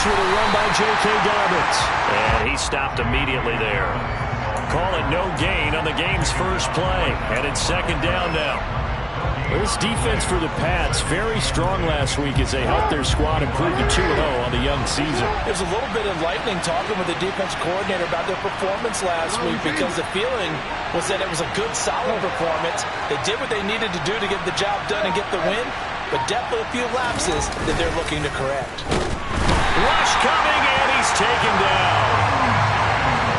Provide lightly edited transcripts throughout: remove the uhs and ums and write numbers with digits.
This with a run by J.K. Dobbins. And he stopped immediately there. Call it no gain on the game's first play. And it's second down now. This defense for the Pats, very strong last week as they helped their squad improve to 2-0 on the young season. There's a little bit enlightening talking with the defense coordinator about their performance last week because the feeling was that it was a good, solid performance. They did what they needed to do to get the job done and get the win, but definitely a few lapses that they're looking to correct. Rush coming, and he's taken down.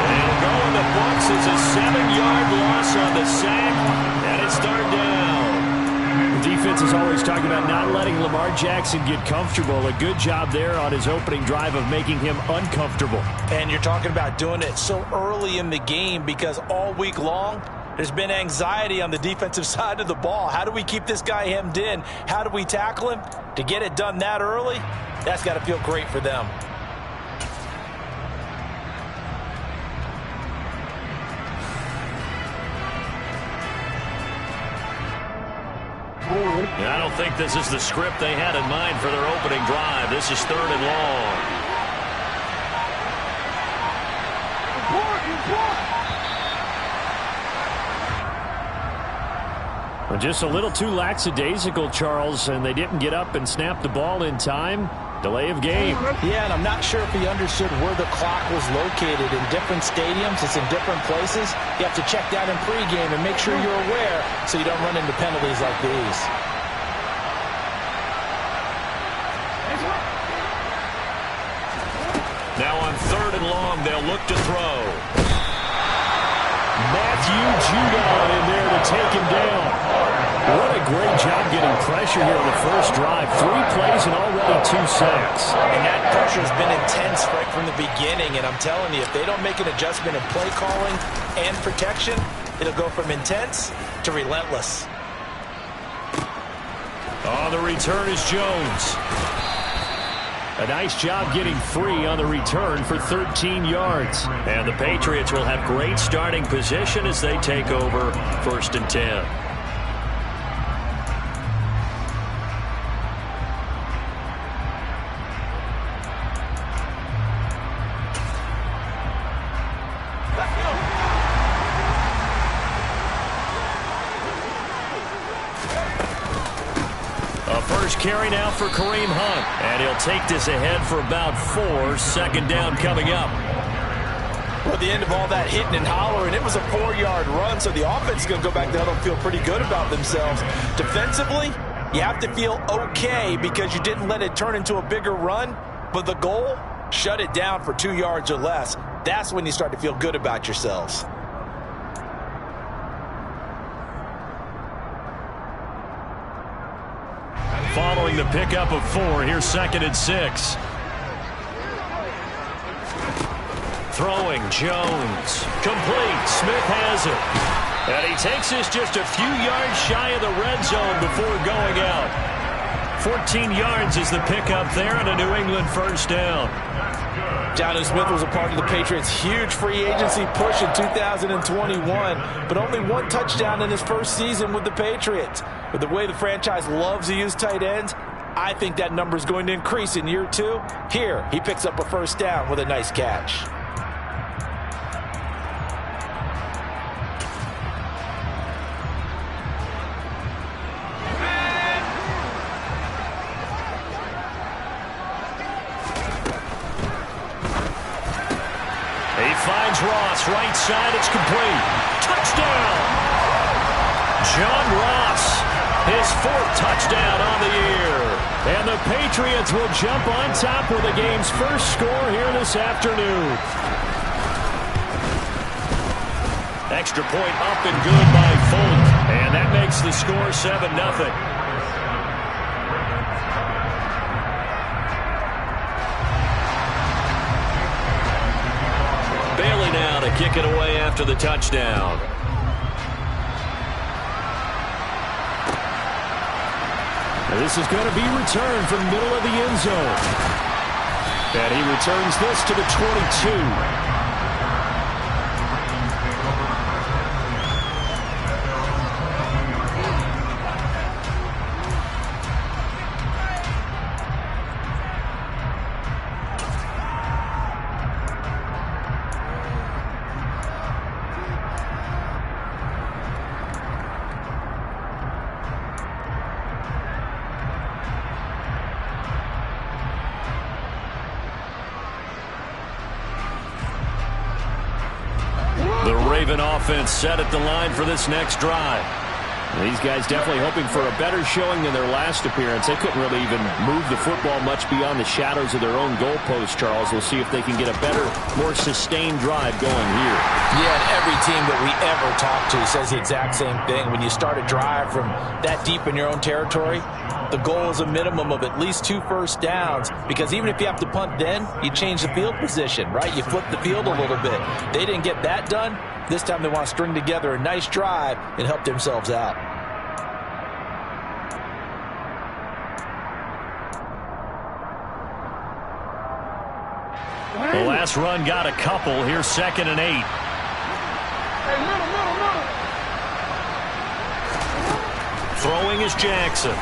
And it'll go in the books as a 7-yard loss on the sack, and it's third down. The defense is always talking about not letting Lamar Jackson get comfortable. A good job there on his opening drive of making him uncomfortable. And you're talking about doing it so early in the game because all week long, there's been anxiety on the defensive side of the ball. How do we keep this guy hemmed in? How do we tackle him? To get it done that early, that's got to feel great for them. I don't think this is the script they had in mind for their opening drive. This is third and long. Well, just a little too lackadaisical, Charles, and they didn't get up and snap the ball in time. Delay of game. Yeah, and I'm not sure if he understood where the clock was located. In different stadiums, it's in different places. You have to check that in pregame and make sure you're aware so you don't run into penalties like these. Now on third and long, they'll look to throw. Matthew Judon in there to take him down. What a great job getting pressure here on the first drive. 3 plays and already 2 sacks. And that pressure has been intense right from the beginning. And I'm telling you, if they don't make an adjustment in play calling and protection, it'll go from intense to relentless. Oh, the return is Jones. A nice job getting free on the return for 13 yards. And the Patriots will have great starting position as they take over first and 10. Carry now for Kareem Hunt. And he'll take this ahead for about 4. Second down coming up. Well, at the end of all that hitting and hollering, it was a 4-yard run, so the offense is going to go back to huddle and feel pretty good about themselves. Defensively, you have to feel okay because you didn't let it turn into a bigger run, but the goal, shut it down for 2 yards or less. That's when you start to feel good about yourselves. Following the pickup of 4, here's second and 6. Throwing, Jones. Complete. Smith has it. And he takes this just a few yards shy of the red zone before going out. 14 yards is the pickup there and a New England first down. Jonnu Smith was a part of the Patriots' huge free agency push in 2021, but only 1 touchdown in his first season with the Patriots. With the way the franchise loves to use tight ends, I think that number is going to increase in year 2. Here, he picks up a first down with a nice catch. Ross, right side, it's complete. Touchdown! John Ross, his 4th touchdown on the year. And the Patriots will jump on top with the game's first score here this afternoon. Extra point up and good by Folk. And that makes the score 7-0. Now to kick it away after the touchdown. This is going to be returned from the middle of the end zone. And he returns this to the 22. Raven offense set at the line for this next drive. These guys definitely hoping for a better showing than their last appearance. They couldn't really even move the football much beyond the shadows of their own goalpost, Charles. We'll see if they can get a better, more sustained drive going here. Yeah, and every team that we ever talk to says the exact same thing. When you start a drive from that deep in your own territory, the goal is a minimum of at least 2 first downs, because even if you have to punt then, you change the field position, right? You flip the field a little bit. They didn't get that done. This time they want to string together a nice drive and help themselves out. The last run got a couple. Here's 2nd and 8. Throwing is Jackson.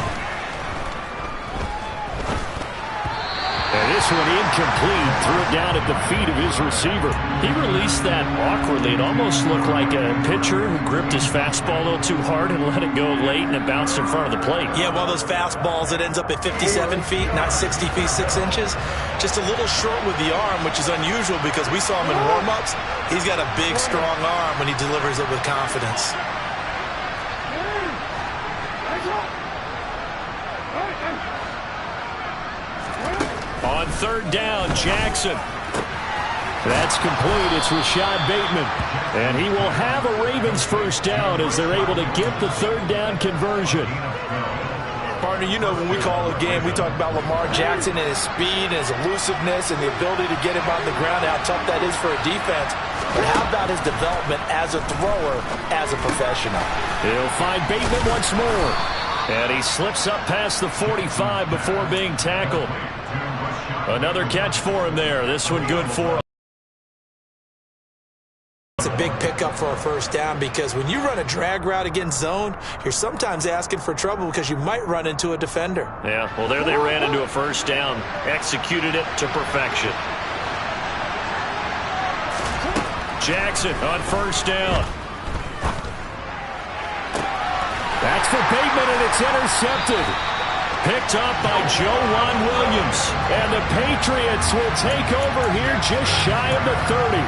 And this one incomplete. Threw it down at the feet of his receiver. He released that awkwardly. It almost looked like a pitcher who gripped his fastball a little too hard and let it go late, and it bounced in front of the plate. Yeah, one of those fastballs that ends up at 57 feet, not 60 feet 6 inches. Just a little short with the arm, which is unusual because we saw him in warm-ups. He's got a big, strong arm when he delivers it with confidence. On 3rd down, Jackson. That's complete. It's Rashad Bateman. And he will have a Ravens first down as they're able to get the 3rd down conversion. Partner, you know when we call a game, we talk about Lamar Jackson and his speed and his elusiveness and the ability to get him on the ground, how tough that is for a defense. But how about his development as a thrower, as a professional? He'll find Bateman once more. And he slips up past the 45 before being tackled. Another catch for him there. This one good for. It's a big pickup for a first down, because when you run a drag route against zone, you're sometimes asking for trouble because you might run into a defender. Yeah, well, there they ran into a first down. Executed it to perfection. Jackson on first down. That's for Bateman, and it's intercepted. Picked up by Joejuan Williams. And the Patriots will take over here just shy of the 30.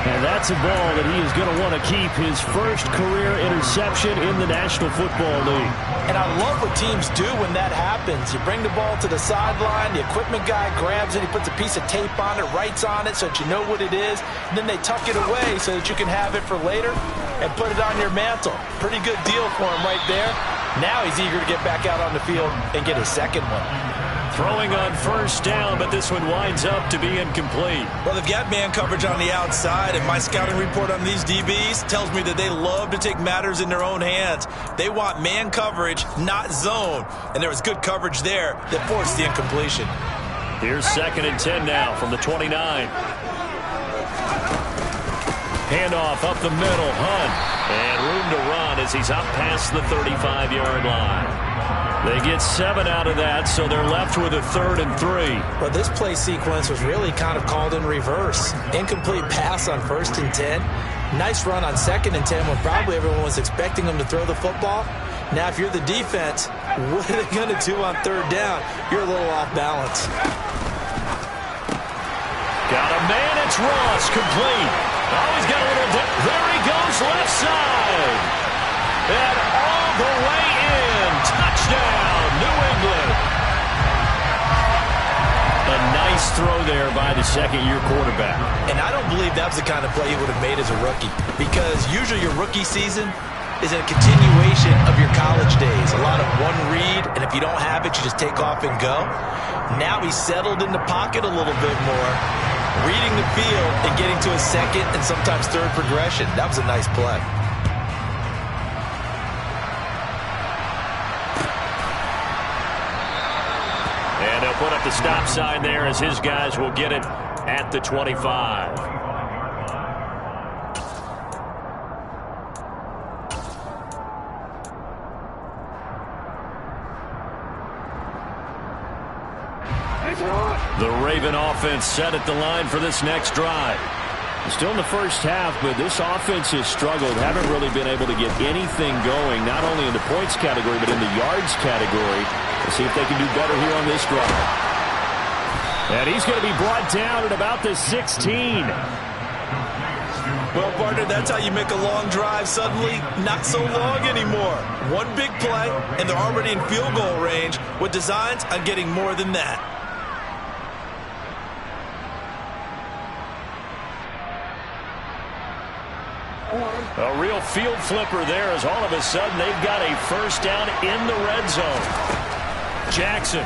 And that's a ball that he is going to want to keep, his first career interception in the National Football League. And I love what teams do when that happens. You bring the ball to the sideline, the equipment guy grabs it, he puts a piece of tape on it, writes on it so that you know what it is, and then they tuck it away so that you can have it for later and put it on your mantle. Pretty good deal for him right there. Now he's eager to get back out on the field and get his second one. Throwing on first down, but this one winds up to be incomplete. Well, they've got man coverage on the outside, and my scouting report on these DBs tells me that they love to take matters in their own hands. They want man coverage, not zone. And there was good coverage there that forced the incompletion. Here's 2nd and 10 now from the 29. Handoff up the middle, Hunt. And room to run as he's up past the 35-yard line. They get 7 out of that, so they're left with a 3rd and 3. Well, this play sequence was really kind of called in reverse. Incomplete pass on 1st and 10. Nice run on 2nd and 10 when probably everyone was expecting them to throw the football. Now, if you're the defense, what are they going to do on 3rd down? You're a little off balance. Got a man, it's Ross, complete. Oh, he's got a little dip. There he goes, left side. And all the way in. Touchdown, New England. A nice throw there by the second-year quarterback. And I don't believe that was the kind of play he would have made as a rookie, because usually your rookie season is a continuation of your college days. A lot of one read, and if you don't have it, you just take off and go. Now he's settled in the pocket a little bit more, reading the field and getting to his 2nd and sometimes 3rd progression. That was a nice play. And he'll put up the stop sign there as his guys will get it at the 25. The Raven offense set at the line for this next drive. Still in the first half, but this offense has struggled. Haven't really been able to get anything going, not only in the points category, but in the yards category. Let's see if they can do better here on this drive. And he's going to be brought down at about the 16. Well, partner, that's how you make a long drive suddenly not so long anymore. One big play, and they're already in field goal range with designs on getting more than that. A real field flipper there as all of a sudden they've got a first down in the red zone. Jackson.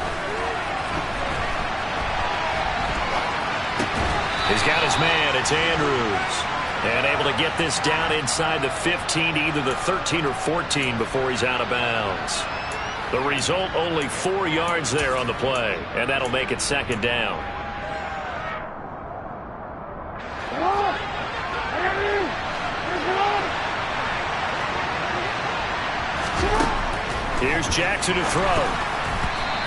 He's got his man. It's Andrews. And able to get this down inside the 15, either the 13 or 14 before he's out of bounds. The result, only 4 yards there on the play. And that'll make it second down. Here's Jackson to throw.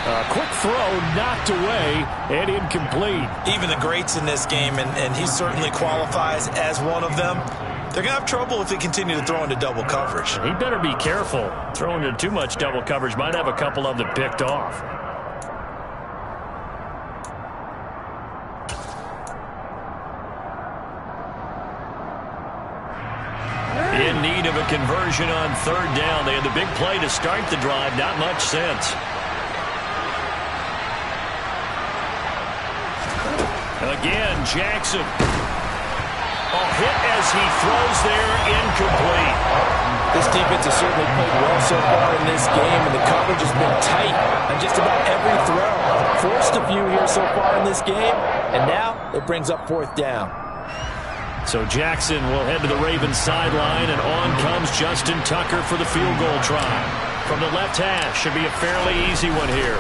A quick throw knocked away and incomplete. Even the greats in this game, and he certainly qualifies as one of them, they're going to have trouble if they continue to throw into double coverage. He better be careful. Throwing into too much double coverage might have a couple of them picked off. In need of a conversion on third down. They had the big play to start the drive. Not much sense. Again, Jackson. A hit as he throws there, incomplete. This defense has certainly played well so far in this game, and the coverage has been tight on just about every throw. Forced a few here so far in this game, and now it brings up fourth down. So Jackson will head to the Ravens sideline, and on comes Justin Tucker for the field goal try. From the left hash, should be a fairly easy one here.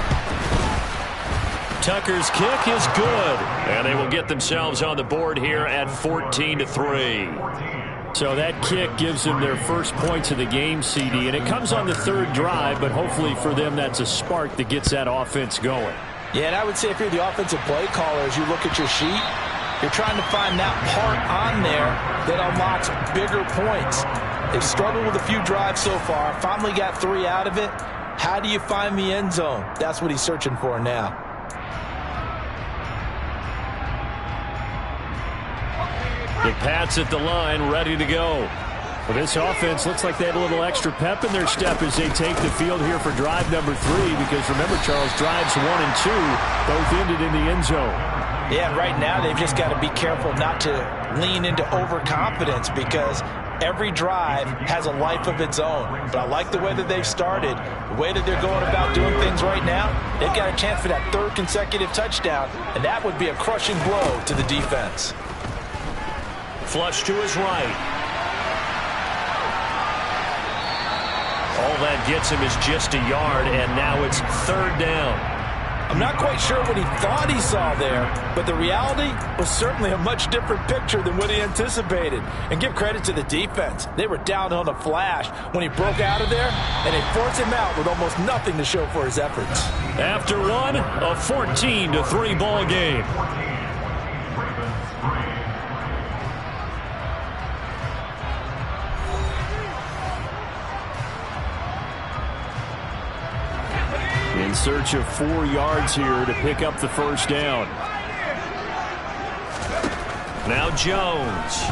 Tucker's kick is good, and they will get themselves on the board here at 14-3. So that kick gives them their first points of the game, CD, and it comes on the third drive, but hopefully for them that's a spark that gets that offense going. Yeah, and I would say if you're the offensive play caller, as you look at your sheet, you're trying to find that part on there that unlocks bigger points. They've struggled with a few drives so far, finally got 3 out of it. How do you find the end zone? That's what he's searching for now. The Pats at the line, ready to go. Well, this offense looks like they have a little extra pep in their step as they take the field here for drive number 3, because remember, Charles, drives 1 and 2 both ended in the end zone. Yeah, right now they've just got to be careful not to lean into overconfidence, because every drive has a life of its own. But I like the way that they've started, the way that they're going about doing things right now. They've got a chance for that 3rd consecutive touchdown, and that would be a crushing blow to the defense. Flush to his right. All that gets him is just a yard, and now it's 3rd down. I'm not quite sure what he thought he saw there, but the reality was certainly a much different picture than what he anticipated. And give credit to the defense. They were down on a flash when he broke out of there, and they forced him out with almost nothing to show for his efforts. After one, a 14-3 ball game. In search of 4 yards here to pick up the first down. Now Jones.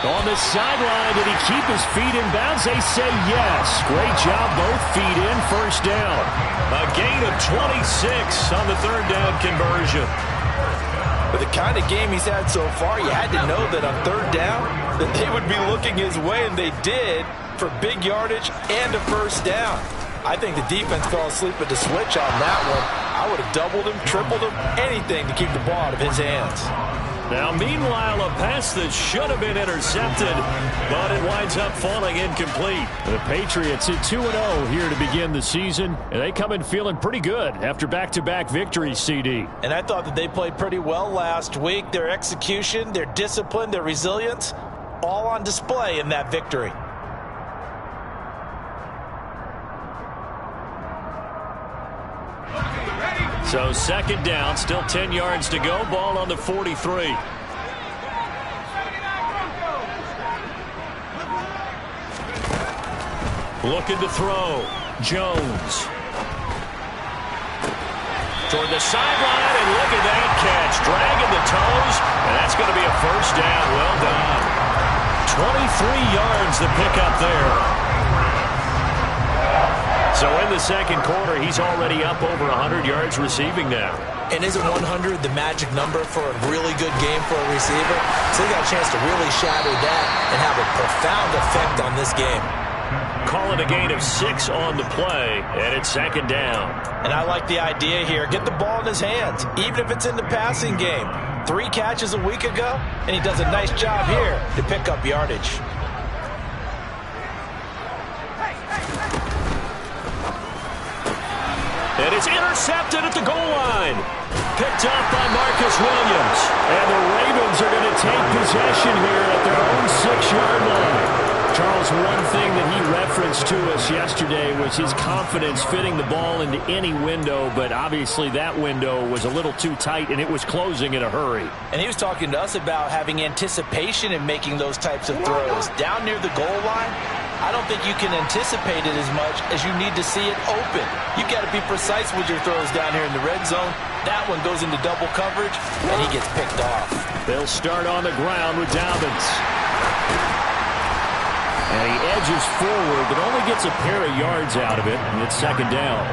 On the sideline, did he keep his feet in bounds? They say yes. Great job, both feet in, first down. A gain of 26 on the 3rd down conversion. With the kind of game he's had so far, you had to know that on 3rd down that they would be looking his way, and they did, for big yardage and a first down. I think the defense fell asleep at the switch on that one. I would have doubled him, tripled him, anything to keep the ball out of his hands. Now, meanwhile, a pass that should have been intercepted, but it winds up falling incomplete. The Patriots at 2-0 here to begin the season, and they come in feeling pretty good after back-to-back victories, CD. And I thought that they played pretty well last week. Their execution, their discipline, their resilience, all on display in that victory. So 2nd down, still 10 yards to go, ball on the 43. Looking to throw, Jones. toward the sideline, and look at that catch. Dragging the toes, and that's going to be a first down. Well done. 23 yards to pick up there. So in the second quarter, he's already up over 100 yards receiving now. And isn't 100 the magic number for a really good game for a receiver? So he got a chance to really shatter that and have a profound effect on this game. Call it a gain of 6 on the play, and it's second down. And I like the idea here. Get the ball in his hands, even if it's in the passing game. 3 catches a week ago, and he does a nice job here to pick up yardage. And it's intercepted at the goal line. Picked up by Marcus Williams. And the Ravens are going to take possession here at their own 6-yard line. Charles, one thing that he referenced to us yesterday was his confidence fitting the ball into any window, but obviously that window was a little too tight, and it was closing in a hurry. And he was talking to us about having anticipation in making those types of throws. Down near the goal line, I don't think you can anticipate it as much as you need to see it open. You've got to be precise with your throws down here in the red zone. That one goes into double coverage, and he gets picked off. They'll start on the ground with Dobbins. And he edges forward, but only gets a pair of yards out of it, and it's second down.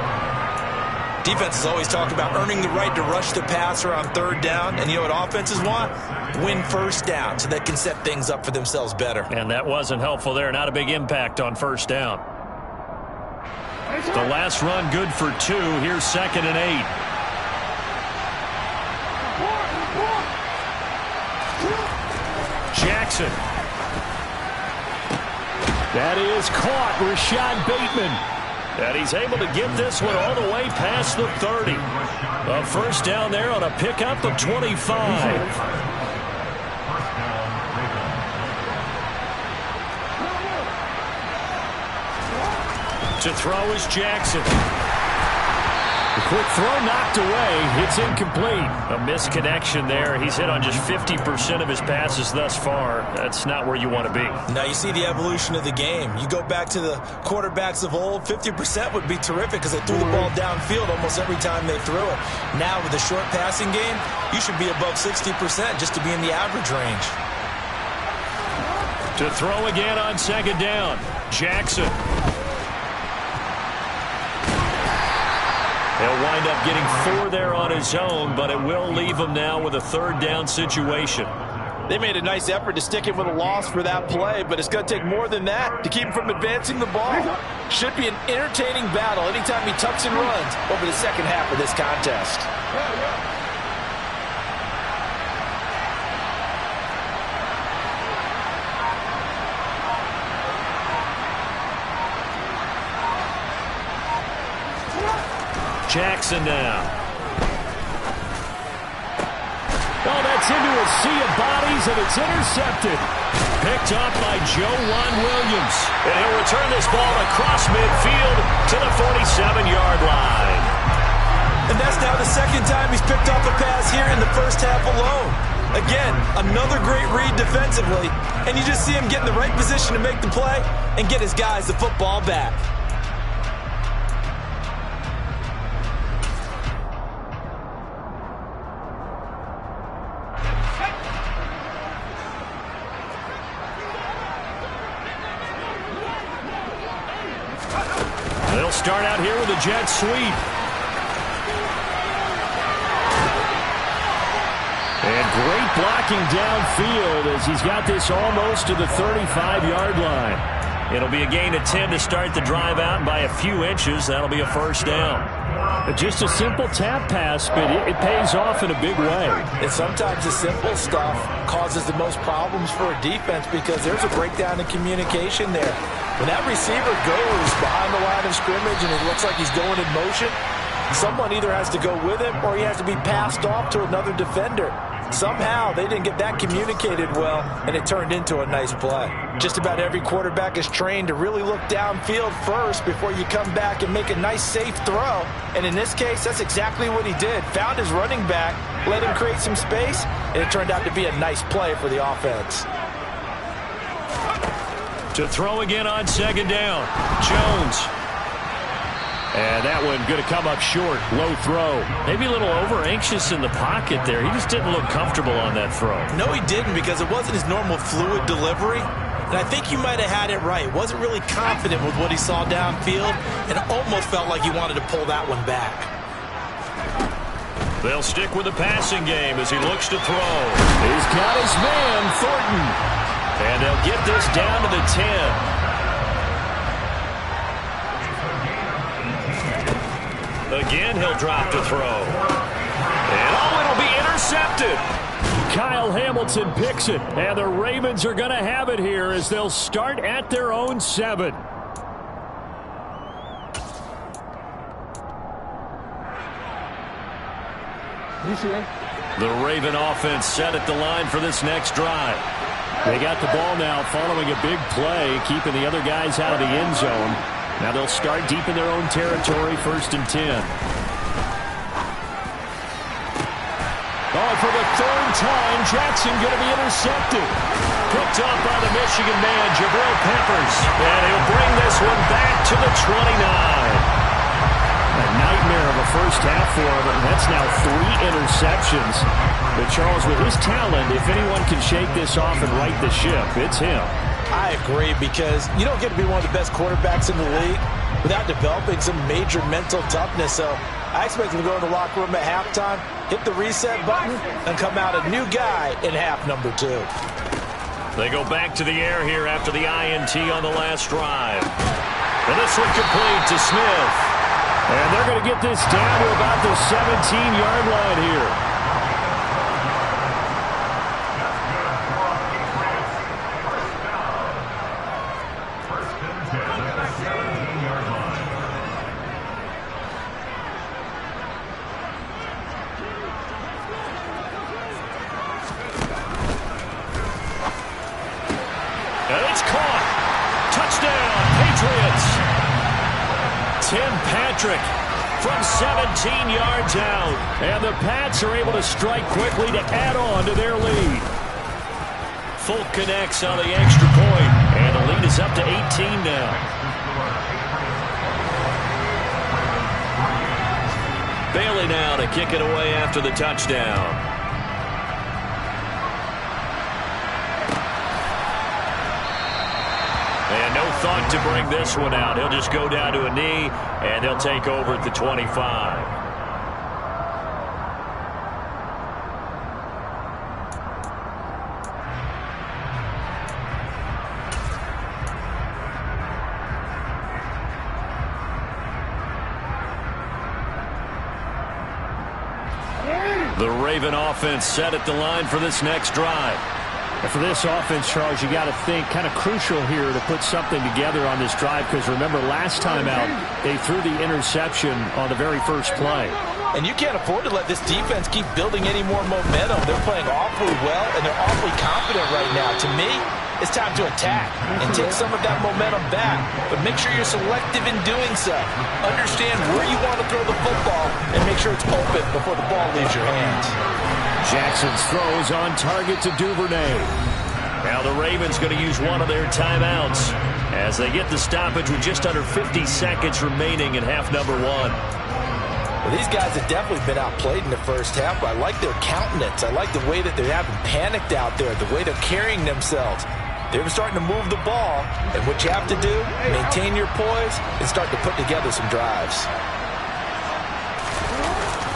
Defenses always talk about earning the right to rush the passer on third down, and you know what offenses want? Win first down so they can set things up for themselves better. And that wasn't helpful there. Not a big impact on first down. The last run good for 2. Here's second and 8. Jackson. That is caught, Rashad Bateman. And he's able to get this one all the way past the 30. A first down there on a pickup of 25. To throw is Jackson. The quick throw knocked away. It's incomplete. A misconnection there. He's hit on just 50% of his passes thus far. That's not where you want to be. Now you see the evolution of the game. You go back to the quarterbacks of old, 50% would be terrific because they threw the ball downfield almost every time they threw it. Now with the short passing game, you should be above 60% just to be in the average range. To throw again on second down, Jackson. He'll wind up getting 4 there on his own, but it will leave him now with a third down situation. They made a nice effort to stick him with a loss for that play, but it's going to take more than that to keep him from advancing the ball. Should be an entertaining battle anytime he tucks and runs over the second half of this contest. Jackson now. Oh, that's into a sea of bodies, and it's intercepted. Picked up by Joejuan Williams. And he'll return this ball across midfield to the 47-yard line. And that's now the second time he's picked off a pass here in the first half alone. Again, another great read defensively, and you just see him get in the right position to make the play and get his guys the football back. They'll start out here with a jet sweep. And great blocking downfield as he's got this almost to the 35-yard line. It'll be a gain of 10 to start the drive out, and by a few inches, that'll be a first down. Just a simple tap pass, but it pays off in a big way. And sometimes the simple stuff causes the most problems for a defense because there's a breakdown in communication there. When that receiver goes behind the line of scrimmage and it looks like he's going in motion, someone either has to go with him or he has to be passed off to another defender. Somehow they didn't get that communicated well, and it turned into a nice play. Just about every quarterback is trained to really look downfield first before you come back and make a nice, safe throw. And in this case, that's exactly what he did. Found his running back, let him create some space, and it turned out to be a nice play for the offense. To throw again on second down, Jones. And that one going to come up short. Low throw. Maybe a little over-anxious in the pocket there. He just didn't look comfortable on that throw. No, he didn't, because it wasn't his normal fluid delivery. And I think you might have had it right. Wasn't really confident with what he saw downfield, and almost felt like he wanted to pull that one back. They'll stick with the passing game as he looks to throw. He's got his man, Thornton. And they'll get this down to the 10. Again, he'll drop to throw. And it'll be intercepted. Kyle Hamilton picks it, and the Ravens are going to have it here as they'll start at their own 7. The Raven offense set at the line for this next drive. They got the ball now following a big play, keeping the other guys out of the end zone. Now they'll start deep in their own territory, 1st and 10. Oh, for the 3rd time, Jackson going to be intercepted. Picked up by the Michigan man, Jabril Peppers. And he'll bring this one back to the 29. A nightmare of a first half for him, and that's now 3 interceptions. But Charles, with his talent, if anyone can shake this off and right the ship, it's him. I agree, because you don't get to be one of the best quarterbacks in the league without developing some major mental toughness. So I expect him to go in the locker room at halftime, hit the reset button, and come out a new guy in half number 2. They go back to the air here after the INT on the last drive. And this one complete to Smith. And they're going to get this down to about the 17-yard line here. And it's caught. Touchdown, Patriots. Tim Patrick from 17 yards out. And the Pats are able to strike quickly to add on to their lead. Folk connects on the extra point. And the lead is up to 18 now. Bailey now to kick it away after the touchdown. And no thought to bring this one out. He'll just go down to a knee, and he'll take over at the 25. The Raven offense set at the line for this next drive. And for this offense, Charles, you got to think kind of crucial here to put something together on this drive, because remember last time out they threw the interception on the very first play. And you can't afford to let this defense keep building any more momentum. They're playing awfully well, and they're awfully confident right now. To me, it's time to attack and take some of that momentum back. But make sure you're selective in doing so. Understand where you want to throw the football and make sure it's open before the ball leaves your hands. Jackson's throw is on target to Duvernay. Now the Ravens going to use one of their timeouts as they get the stoppage with just under 50 seconds remaining in half number 1. Well, these guys have definitely been outplayed in the first half, but I like their countenance. I like the way that they haven't panicked out there, the way they're carrying themselves. They're starting to move the ball, and what you have to do, maintain your poise and start to put together some drives.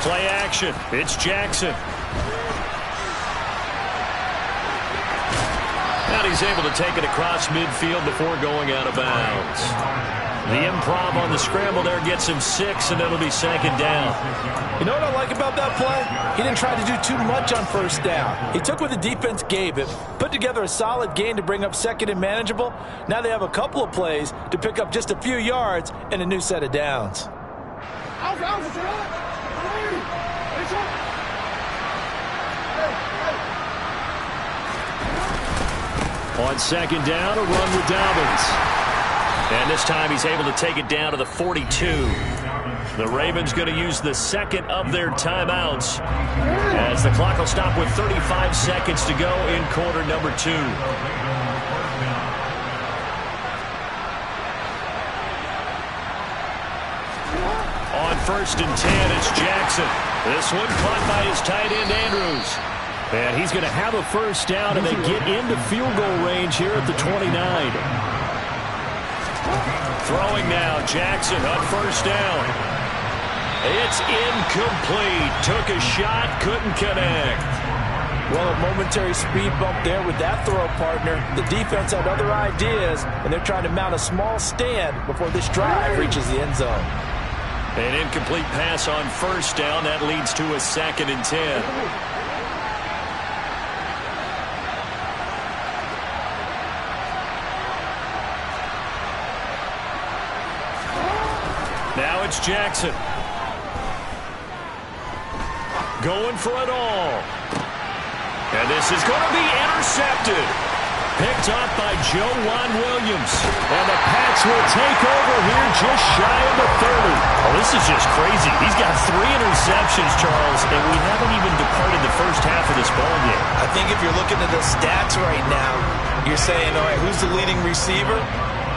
Play action. It's Jackson. And he's able to take it across midfield before going out of bounds. The improv on the scramble there gets him 6, and it'll be 2nd down. You know what I like about that play? He didn't try to do too much on 1st down. He took what the defense gave him, put together a solid gain to bring up 2nd and manageable. Now they have a couple of plays to pick up just a few yards and a new set of downs. On 2nd down, a run with Dobbins. And this time he's able to take it down to the 42. The Ravens going to use the 2nd of their timeouts as the clock will stop with 35 seconds to go in quarter number 2. first and 10, it's Jackson. This one caught by his tight end, Andrews. And he's going to have a first down, and they get into field goal range here at the 29. Throwing now, Jackson on first down. It's incomplete. Took a shot, couldn't connect. Well, a momentary speed bump there with that throw, partner. The defense had other ideas, and they're trying to mount a small stand before this drive reaches the end zone. An incomplete pass on first down. That leads to a 2nd and 10. Now it's Jackson. Going for it all. And this is going to be intercepted. Picked off by Juwan Williams. And the Pats will take over here just shy of the 30. Oh, this is just crazy. He's got 3 interceptions, Charles, and we haven't even departed the first half of this ball game. I think if you're looking at the stats right now, you're saying, all right, who's the leading receiver?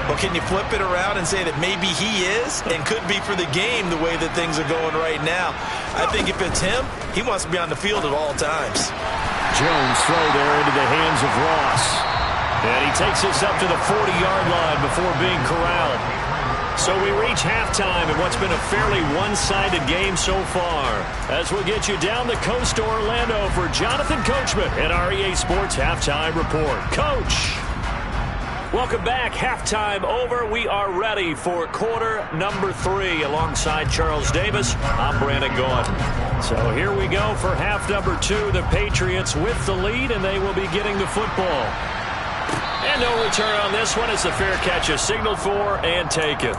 Well, can you flip it around and say that maybe he is and could be for the game the way that things are going right now? I think if it's him, he wants to be on the field at all times. Jones throw there into the hands of Ross. And he takes us up to the 40-yard line before being corralled. So we reach halftime in what's been a fairly one-sided game so far. As we'll get you down the coast to Orlando for Jonathan Coachman at our EA Sports Halftime Report. Coach! Welcome back. Halftime over. We are ready for quarter number 3. Alongside Charles Davis, I'm Brandon Gaudin. So here we go for half number 2. The Patriots with the lead, and they will be getting the football. And no return on this one. It's a fair catch is signaled for and taken.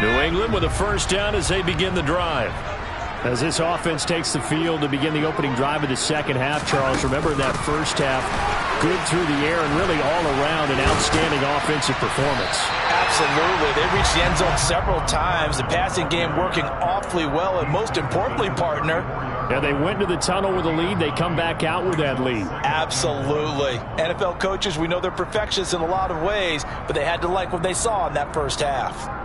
New England with a first down as they begin the drive. As this offense takes the field to begin the opening drive of the second half, Charles, remember that first half, good through the air and really all around an outstanding offensive performance. Absolutely. They reached the end zone several times. The passing game working awfully well, and most importantly, partner, yeah, they went to the tunnel with a lead. They come back out with that lead. Absolutely. NFL coaches, we know they're perfectionists in a lot of ways, but they had to like what they saw in that first half.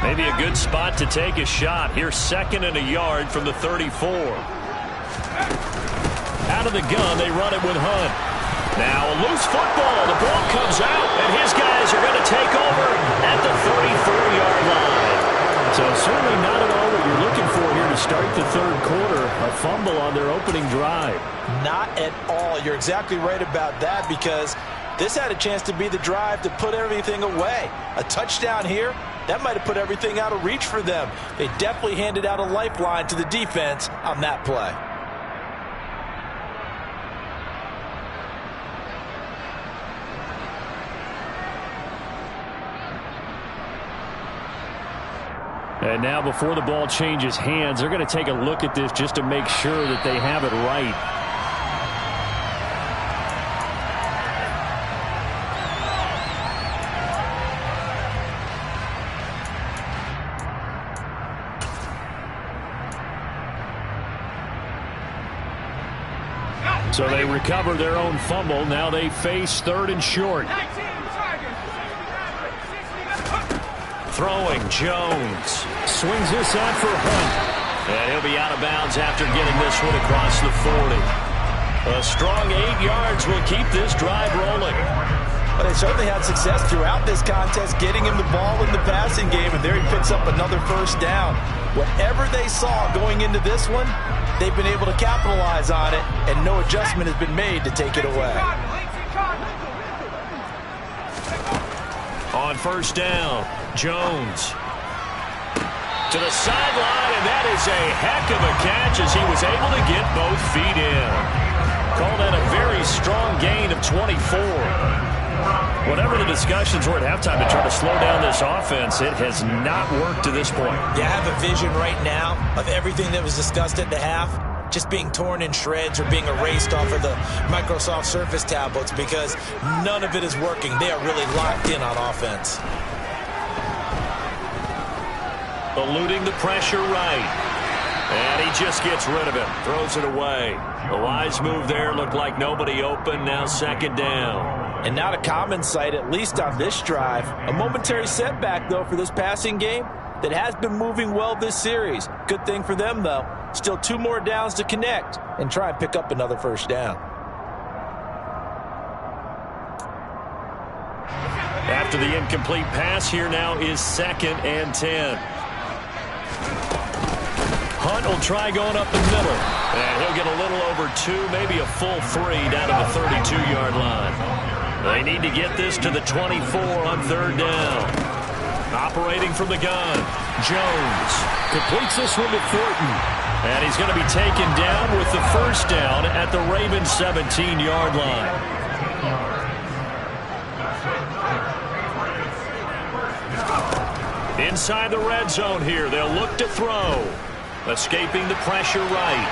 Maybe a good spot to take a shot. Here's 2nd and a yard from the 34. Out of the gun, they run it with Hunt. Now a loose football. The ball comes out, and his guys are going to take over at the 34-yard line. So certainly not at all what you're looking for here to start the third quarter. A fumble on their opening drive. Not at all. You're exactly right about that, because this had a chance to be the drive to put everything away. A touchdown here, that might have put everything out of reach for them. They definitely handed out a lifeline to the defense on that play. And now before the ball changes hands, they're going to take a look at this just to make sure that they have it right. So they recover their own fumble. Now they face 3rd and short. Throwing, Jones. Swings this out for Hunt. And he'll be out of bounds after getting this one across the 40. A strong 8 yards will keep this drive rolling. But they certainly had success throughout this contest, getting him the ball in the passing game, and there he picks up another first down. Whatever they saw going into this one, they've been able to capitalize on it, and no adjustment has been made to take it away. On first down, Jones. To the sideline, and that is a heck of a catch as he was able to get both feet in. Call that a very strong gain of 24. Whatever the discussions were at halftime to try to slow down this offense, it has not worked to this point. Yeah, I have a vision right now of everything that was discussed at the half just being torn in shreds or being erased off of the Microsoft Surface tablets because none of it is working. They are really locked in on offense. Eluding the pressure right. And he just gets rid of it. Throws it away. A wise move there. Looked like nobody open. Now second down. And not a common sight, at least on this drive. A momentary setback, though, for this passing game that has been moving well this series. Good thing for them, though. Still 2 more downs to connect and try and pick up another first down. After the incomplete pass, here now is 2nd and 10. Hunt will try going up the middle. And he'll get a little over 2, maybe a full 3 down to the 32-yard line. They need to get this to the 24 on 3rd down. Operating from the gun, Jones completes this one to Thornton. And he's going to be taken down with the first down at the Ravens' 17-yard line. Inside the red zone here, they'll look to throw. Escaping the pressure right.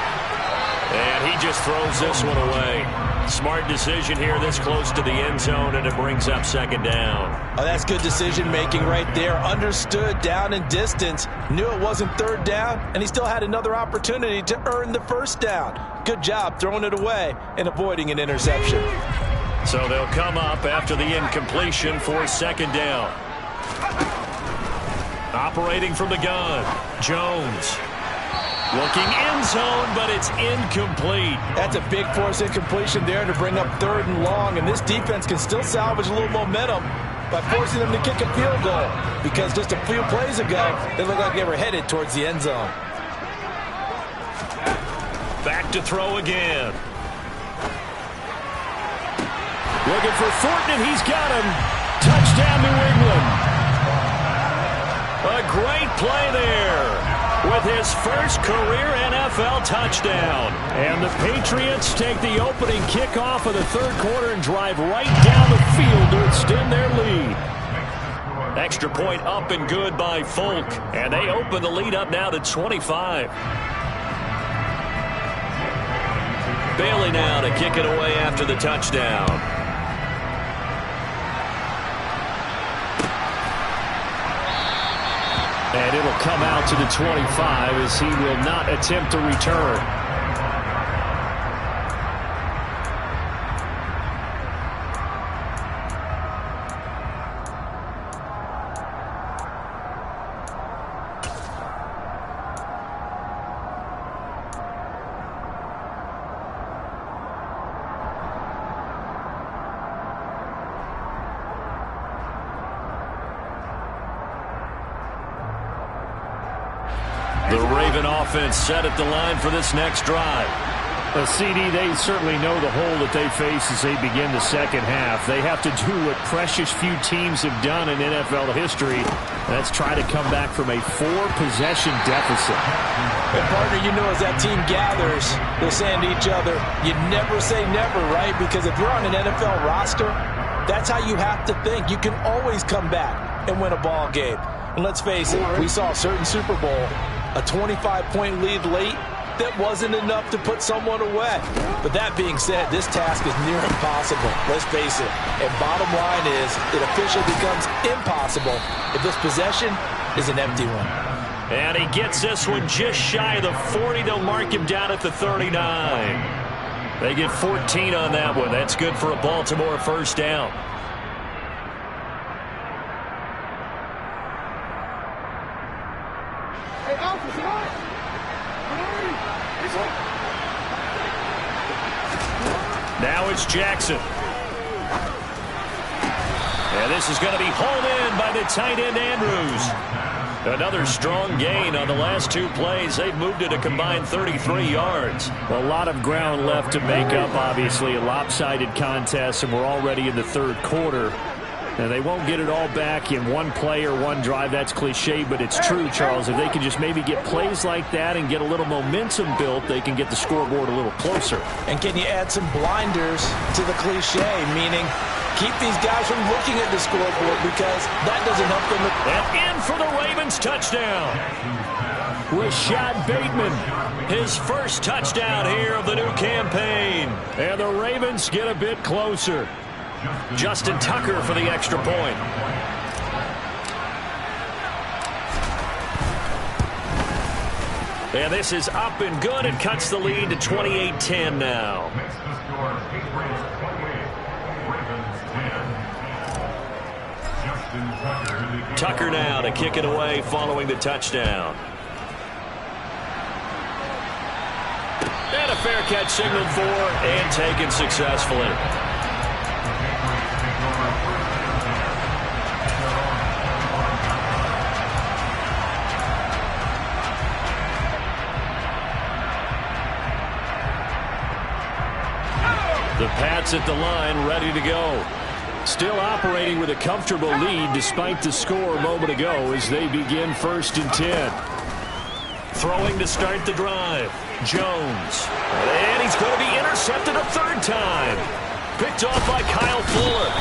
And he just throws this one away. Smart decision here this close to the end zone, and it brings up 2nd down. Oh, that's good decision-making right there. Understood down and distance. Knew it wasn't 3rd down, and he still had another opportunity to earn the first down. Good job throwing it away and avoiding an interception. So they'll come up after the incompletion for 2nd down. Operating from the gun, Jones. Looking end zone, but it's incomplete. That's a big force incompletion there to bring up 3rd and long, and this defense can still salvage a little momentum by forcing them to kick a field goal because just a few plays ago, they looked like they were headed towards the end zone. Back to throw again. Looking for Thornton, and he's got him. Touchdown, New England. A great play there with his first career NFL touchdown. And the Patriots take the opening kickoff of the 3rd quarter and drive right down the field to extend their lead. Extra point up and good by Folk. And they open the lead up now to 25. Bailey now to kick it away after the touchdown. And it'll come out to the 25 as he will not attempt to return. The Raven offense set at the line for this next drive. CD, they certainly know the hole that they face as they begin the second half. They have to do what precious few teams have done in NFL history. That's try to come back from a 4-possession deficit. And partner, you know, as that team gathers, they're saying to each other, you never say never, right? Because if you're on an NFL roster, that's how you have to think. You can always come back and win a ball game. And let's face it, we saw a certain Super Bowl, a 25-point lead late, that wasn't enough to put someone away. But that being said, this task is near impossible. Let's face it. And bottom line is, it officially becomes impossible if this possession is an empty one. And he gets this one just shy of the 40. They'll mark him down at the 39. They get 14 on that one. That's good for a Baltimore first down. Now it's Jackson. And this is going to be hauled in by the tight end Andrews. Another strong gain on the last 2 plays. They've moved it a combined 33 yards. A lot of ground left to make up, obviously. A lopsided contest, and we're already in the 3rd quarter. And they won't get it all back in one play or one drive. That's cliche, but it's true, Charles. If they can just maybe get plays like that and get a little momentum built, they can get the scoreboard a little closer. And can you add some blinders to the cliche, meaning Keep these guys from looking at the scoreboard because that doesn't help them. And in for the Ravens touchdown. Rashad Bateman, his first touchdown here of the new campaign. And the Ravens get a bit closer. Justin Tucker for the extra point. And this is up and good and cuts the lead to 28-10 now. Tucker now to kick it away following the touchdown. And a fair catch signaled for and taken successfully. The Pats at the line, ready to go. Still operating with a comfortable lead despite the score a moment ago as they begin 1st and 10. Throwing to start the drive. Jones. And he's going to be intercepted a third time. Picked off by Kyle Fuller.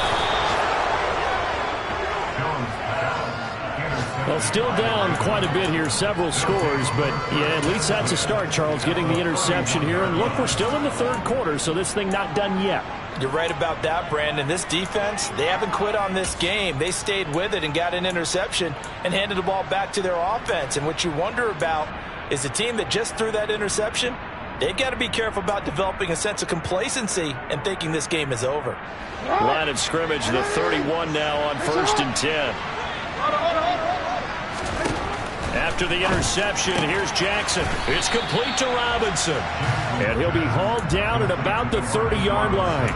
Well, still down quite a bit here, several scores, but yeah, at least that's a start, Charles, getting the interception here. And look, we're still in the 3rd quarter, so this thing not done yet. You're right about that, Brandon. This defense, they haven't quit on this game. They stayed with it and got an interception and handed the ball back to their offense. And what you wonder about is the team that just threw that interception, they've got to be careful about developing a sense of complacency and thinking this game is over. Line of scrimmage, the 31 now on 1st and 10. After the interception, here's Jackson. It's complete to Robinson. And he'll be hauled down at about the 30-yard line.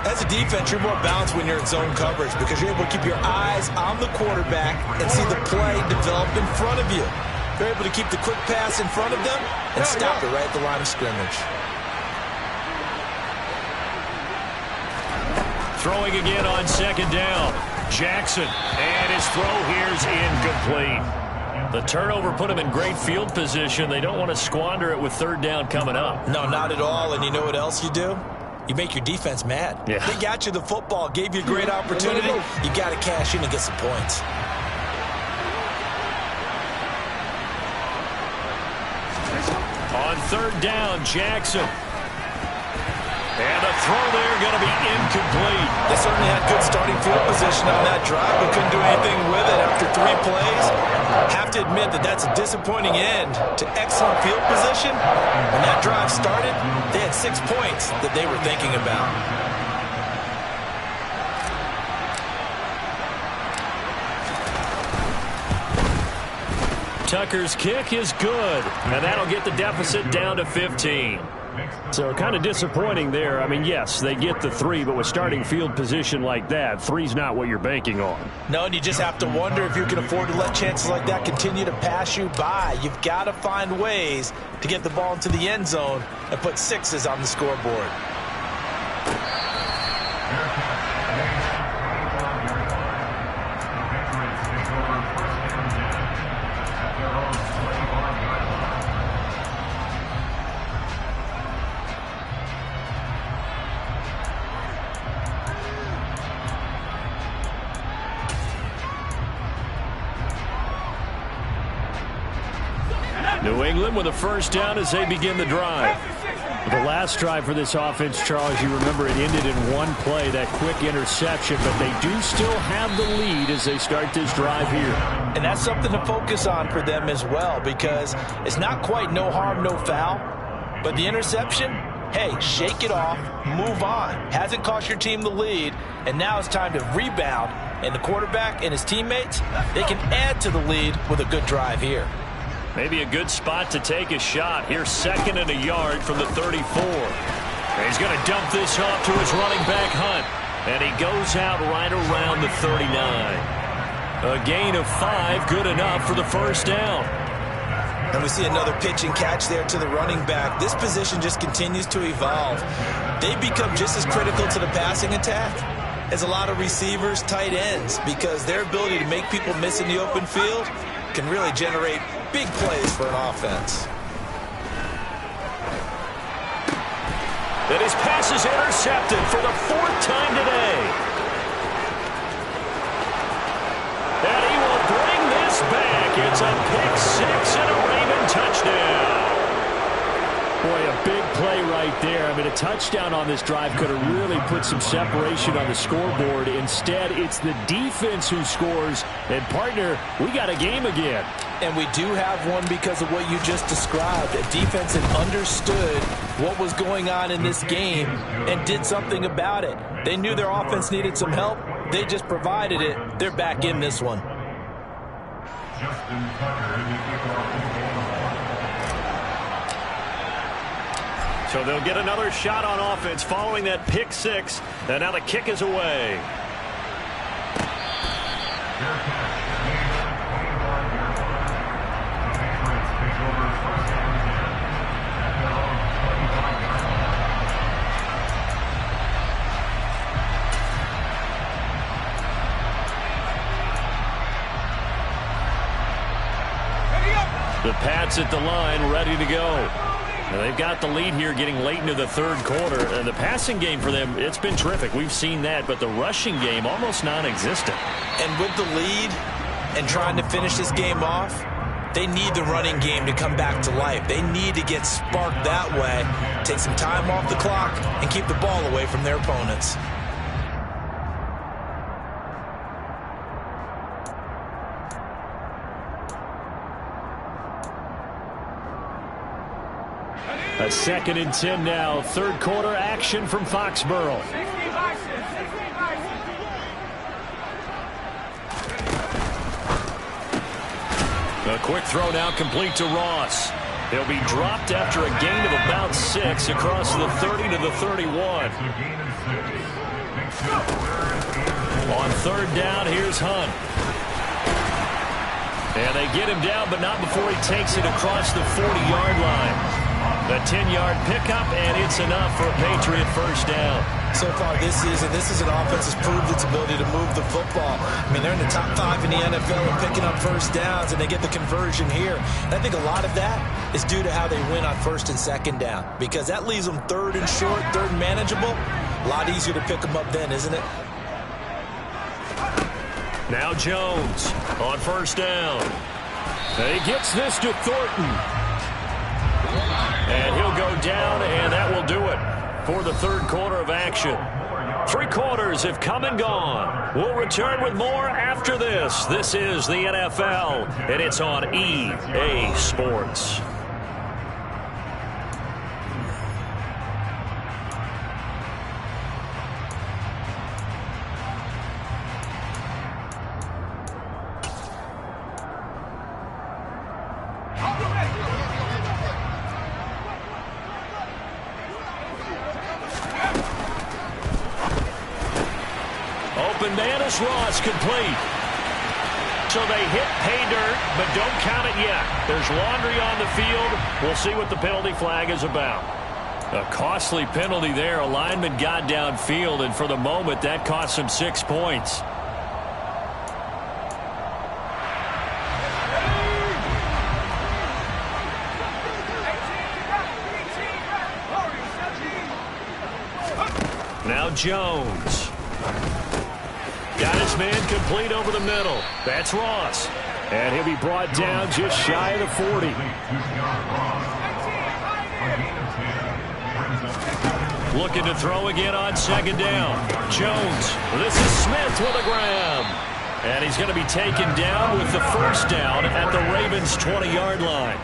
As a defense, you're more balanced when you're in zone coverage because you're able to keep your eyes on the quarterback and see the play develop in front of you. You're able to keep the quick pass in front of them and stop it right at the line of scrimmage. Throwing again on 2nd down. Jackson. And his throw here's incomplete. The turnover put them in great field position. They don't want to squander it with 3rd down coming up. No, not at all. And you know what else you do? You make your defense mad. Yeah. They got you the football, gave you a great opportunity. You got to cash in and get some points. On 3rd down, Jackson. And the throw there going to be incomplete. They certainly had good starting field position on that drive, but couldn't do anything with it after 3 plays. Have to admit that that's a disappointing end to excellent field position. When that drive started, they had 6 points that they were thinking about. Tucker's kick is good, and that'll get the deficit down to 15. So kind of disappointing there. I mean, yes, they get the 3, but with starting field position like that, 3's not what you're banking on. No, and you just have to wonder if you can afford to let chances like that continue to pass you by. You've got to find ways to get the ball into the end zone and put 6s on the scoreboard. New England with a 1st down as they begin the drive. The last drive for this offense, Charles, you remember it ended in 1 play, that quick interception, but they do still have the lead as they start this drive here. And that's something to focus on for them as well, because it's not quite no harm, no foul, but the interception, hey, shake it off, move on. Hasn't cost your team the lead, and now it's time to rebound, and the quarterback and his teammates, they can add to the lead with a good drive here. Maybe a good spot to take a shot. Here's 2nd and a yard from the 34. And he's going to dump this off to his running back, Hunt. And he goes out right around the 39. A gain of 5, good enough for the 1st down. And we see another pitch and catch there to the running back. This position just continues to evolve. They become just as critical to the passing attack as a lot of receivers, tight ends, because their ability to make people miss in the open field can really generate big plays for an offense. And his pass is intercepted for the 4th time today. And he will bring this back. It's a pick 6 and a Raven touchdown. Boy, a big play right there. I mean, a touchdown on this drive could have really put some separation on the scoreboard. Instead, it's the defense who scores. And, partner, we got a game again. And we do have one because of what you just described. A defense that understood what was going on in this game and did something about it. They knew their offense needed some help. They just provided it. They're back in this one. So they'll get another shot on offense following that pick 6. And now the kick is away. The Pats at the line, ready to go. Now they've got the lead here getting late into the 3rd quarter. And the passing game for them, it's been terrific. We've seen that, but the rushing game almost non-existent. And with the lead and trying to finish this game off, they need the running game to come back to life. They need to get sparked that way, take some time off the clock, and keep the ball away from their opponents. A 2nd and 10 now. 3rd quarter action from Foxborough. A quick throw now complete to Ross. He'll be dropped after a gain of about 6 across the 30 to the 31. On 3rd down, here's Hunt. And they get him down, but not before he takes it across the 40-yard line. The 10-yard pickup, and it's enough for a Patriot 1st down. So far this season, this is an offense that's proved its ability to move the football. I mean, they're in the top 5 in the NFL and picking up 1st downs, and they get the conversion here. And I think a lot of that is due to how they win on 1st and 2nd down, because that leaves them 3rd and short, 3rd and manageable. A lot easier to pick them up then, isn't it? Now Jones on 1st down. He gets this to Thornton. And he'll go down, and that will do it for the 3rd quarter of action. 3 quarters have come and gone. We'll return with more after this. This is the NFL, and it's on EA Sports. Ross complete. So they hit pay dirt, but don't count it yet. There's laundry on the field. We'll see what the penalty flag is about. A costly penalty there. A lineman got downfield, and for the moment, that cost him 6 points. Now Jones. Got his man complete over the middle. That's Ross. And he'll be brought down just shy of the 40. Looking to throw again on 2nd down. Jones. This is Smith with a grab. And he's going to be taken down with the 1st down at the Ravens' 20-yard line.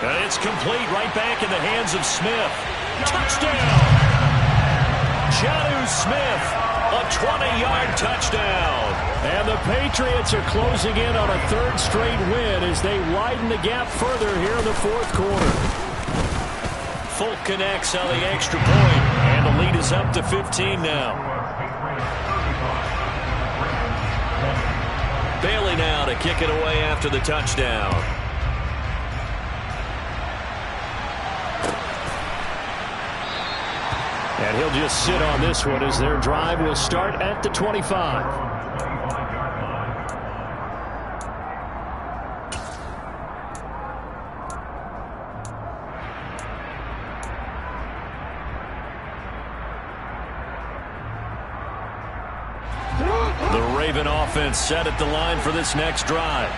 And it's complete right back in the hands of Smith. Touchdown! Jonnu Smith, a 20-yard touchdown. And the Patriots are closing in on a 3rd straight win as they widen the gap further here in the 4th quarter. Folk connects on the extra point, and the lead is up to 15 now. Bailey now to kick it away after the touchdown. And he'll just sit on this one as their drive will start at the 25. The Raven offense set at the line for this next drive.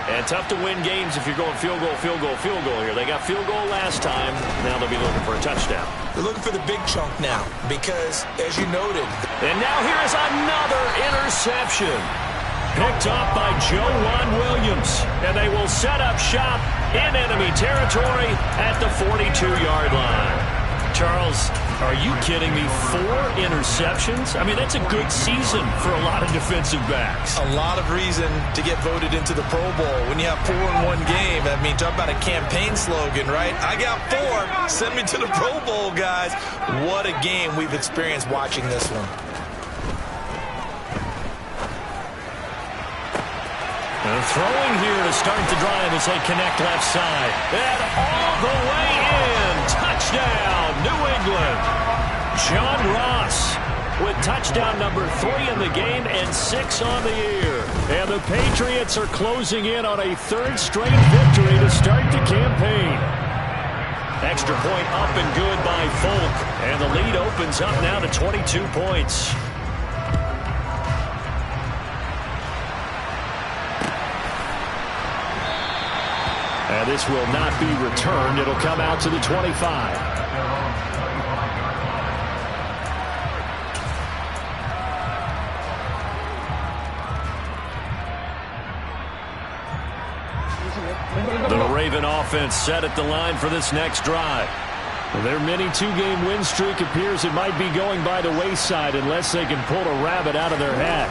And tough to win games if you're going field goal, field goal, field goal here. They got field goal last time. Now they'll be looking for a touchdown. They're looking for the big chunk now because, as you noted. And now here is another interception. Picked up by Juwan Williams. And they will set up shop in enemy territory at the 42-yard line. Charles, are you kidding me? 4 interceptions? I mean, that's a good season for a lot of defensive backs. A lot of reason to get voted into the Pro Bowl. When you have 4 in one game, I mean, talk about a campaign slogan, right? I got 4. Send me to the Pro Bowl, guys. What a game we've experienced watching this one. And throwing here to start the drive as they connect left side. And all the way in. Touchdown, New England. John Ross with touchdown number 3 in the game and 6 on the year. And the Patriots are closing in on a 3rd straight victory to start the campaign. Extra point up and good by Folk. And the lead opens up now to 22 points. And this will not be returned. It'll come out to the 25. The Raven offense set at the line for this next drive. Their mini 2-game win streak appears it might be going by the wayside unless they can pull a rabbit out of their hat.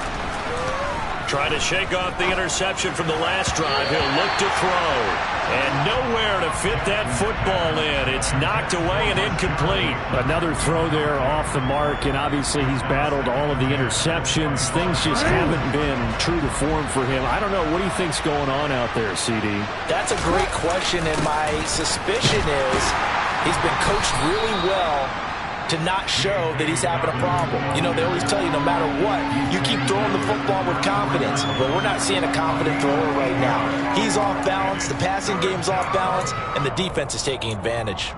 Trying to shake off the interception from the last drive. He'll look to throw. And nowhere to fit that football in. It's knocked away and incomplete. Another throw there off the mark, and obviously he's battled all of the interceptions. Things just haven't been true to form for him. I don't know. What do you think's going on out there, CD? That's a great question, and my suspicion is he's been coached really well to not show that he's having a problem. You know, they always tell you no matter what, you keep throwing the football with confidence. But we're not seeing a confident thrower right now. He's off balance, the passing game's off balance, and the defense is taking advantage.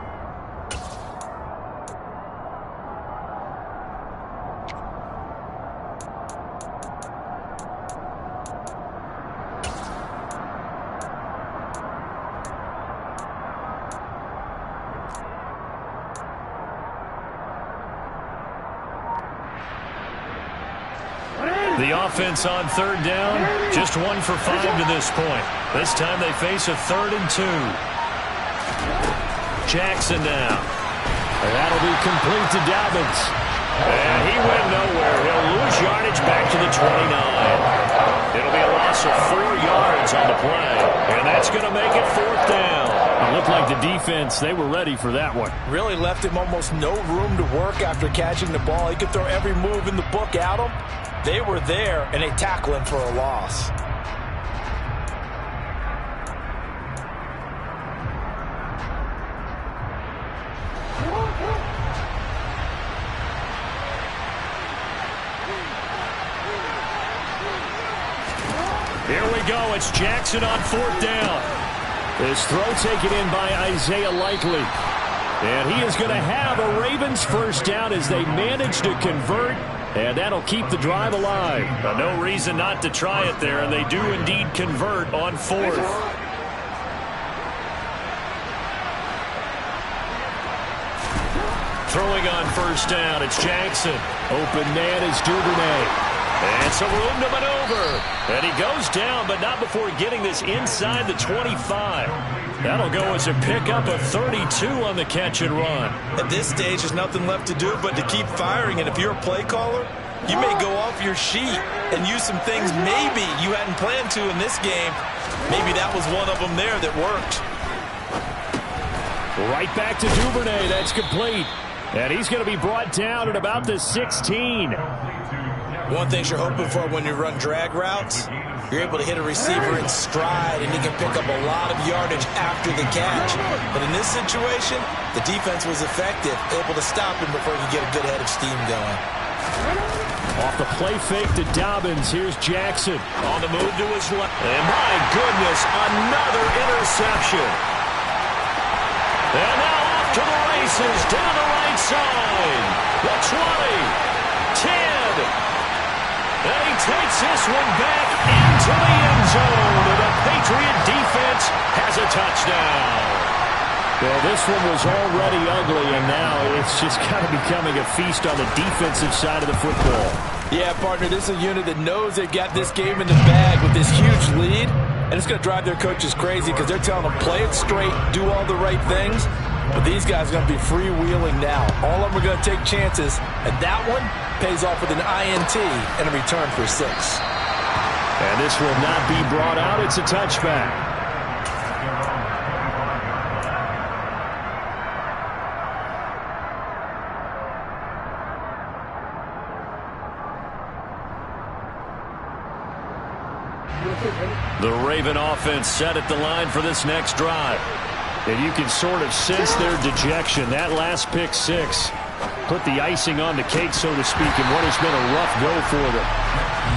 The offense on 3rd down, just 1 for 5 to this point. This time they face a 3rd and 2. Jackson now. And that'll be complete to Dobbins. And he went nowhere. He'll lose yardage back to the 29. It'll be a loss of 4 yards on the play. And that's going to make it 4th down. It looked like the defense, they were ready for that one. Really left him almost no room to work after catching the ball. He could throw every move in the book at him. They were there, and they tackle him for a loss. Here we go. It's Jackson on 4th down. This throw taken in by Isaiah Likely. And he is going to have a Ravens 1st down as they manage to convert. And that'll keep the drive alive. No reason not to try it there, and they do indeed convert on 4th. Throwing on 1st down, it's Jackson. Open man is Duvernay. And some room to maneuver. And he goes down, but not before getting this inside the 25. That'll go as a pickup of 32 on the catch and run. At this stage, there's nothing left to do but to keep firing. And if you're a play caller, you may go off your sheet and use some things maybe you hadn't planned to in this game. Maybe that was one of them there that worked. Right back to Duvernay. That's complete. And he's going to be brought down at about the 16. One thing you're hoping for when you run drag routes, you're able to hit a receiver in stride, and he can pick up a lot of yardage after the catch. But in this situation, the defense was effective, able to stop him before he could get a good head of steam going. Off the play fake to Dobbins. Here's Jackson. On the move to his left. And my goodness, another interception. And now off to the races, down the right side. The 20, 10. And he takes this one back into the end zone. And the Patriot defense has a touchdown. Well, this one was already ugly, and now it's just kind of becoming a feast on the defensive side of the football. Yeah, partner, this is a unit that knows they got this game in the bag with this huge lead, and it's going to drive their coaches crazy because they're telling them play it straight, do all the right things, but these guys are going to be freewheeling now. All of them are going to take chances, and that one pays off with an INT and a return for 6. And this will not be brought out. It's a touchback. The Raven offense set at the line for this next drive. And you can sort of sense their dejection. That last pick 6 put the icing on the cake, so to speak, in what has been a rough go for them.